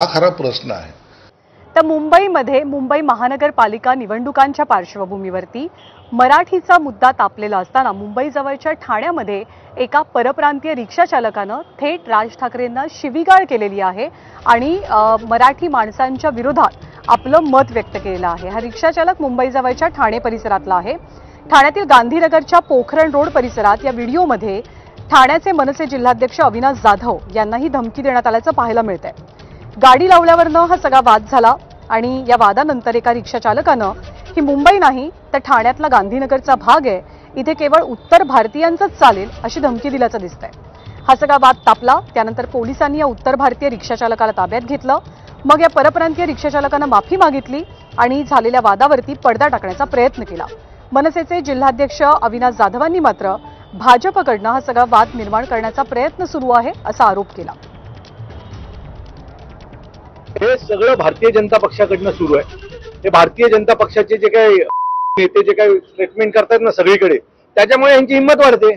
हा खरा प्रश्न आहे। तर मुंबईमध्ये मुंबई महानगरपालिका निवडणुकांच्या पार्श्वभूमीवरती मराठीचा मुद्दा तापलेला असताना मुंबईजवळच्या ठाण्यामध्ये एका परप्रांतीय रिक्षा चालकानं थेट राज ठाकरेंना शिवीगाळ केलेली आहे आणि मराठी माणसांच्या विरोधात आपलं मत व्यक्त केलेलं आहे। हा रिक्षा चालक मुंबईजवळच्या ठाणे परिसरातला आहे। ठाण्यातील गांधीनगरच्या पोखरण रोड परिसरात या व्हिडिओमध्ये ठाण्याचे मनसे जिल्हाध्यक्ष अविनाश जाधव यांनाही धमकी देण्यात आल्याचं पाहायला मिळतंय। गाडी लावल्यावरनं हा सगळा वाद झाला आणि या वादानंतर एका रिक्षा चालकानं ही मुंबई नाही तर ठाण्यातला गांधीनगरचा भाग आहे, इथे केवळ उत्तर भारतीयांचंच चालेल अशी धमकी दिल्याचं दिसतंय। हा सगळा वाद तापला, त्यानंतर पोलिसांनी या उत्तर भारतीय रिक्षा चालकाला ताब्यात घेतलं। मग या परप्रांतीय रिक्षा चालकानं माफी मागितली आणि झालेल्या वादावरती पडदा टाकण्याचा प्रयत्न केला। मनसेचे जिल्हाध्यक्ष अविनाश जाधवांनी मात्र भाजपकडनं हा सगळा वाद निर्माण करण्याचा प्रयत्न सुरू आहे असा आरोप केला। हे सगळं भारतीय जनता पक्षाकडनं सुरू आहे। हे भारतीय जनता पक्षाचे जे काही नेते जे काही स्टेटमेंट करतात ना सगळीकडे, त्याच्यामुळे यांची हिंमत वाढते।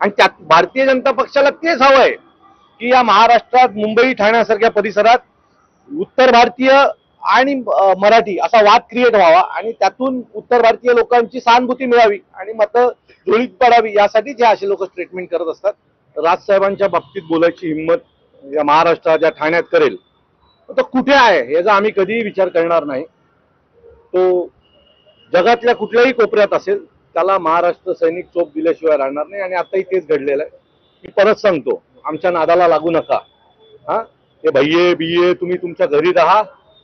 आणि त्यात भारतीय जनता पक्षाला तेच हवं आहे की या महाराष्ट्रात मुंबई ठाण्यासारख्या परिसरात उत्तर भारतीय आणि मराठी असा वाद क्रिएट व्हावा आणि त्यातून उत्तर भारतीय लोकांची सहानुभूती मिळावी आणि मतं जुळीत पडावी, यासाठीच हे असे लोक स्टेटमेंट करत असतात। राजसाहेबांच्या बाबतीत बोलायची हिंमत या महाराष्ट्रात या ठाण्यात करेल तो कुठे आहे याचा आम्ही कधीही विचार करणार नाही। तो जगातल्या कुठल्याही कोपऱ्यात असेल, त्याला महाराष्ट्र सैनिक चोप दिल्याशिवाय राहणार नाही। आणि आताही तेच घडलेलं आहे। मी परत सांगतो, आमच्या नादाला लागू नका। ते भैये बिये तुम्ही तुमच्या घरी राहा,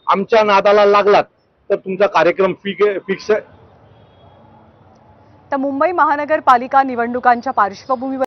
आमच्या नादाला लागलात तर तुमचा कार्यक्रम फिक्स आहे। तर मुंबई महानगरपालिका निवडणुकांच्या पार्श्वभूमीवर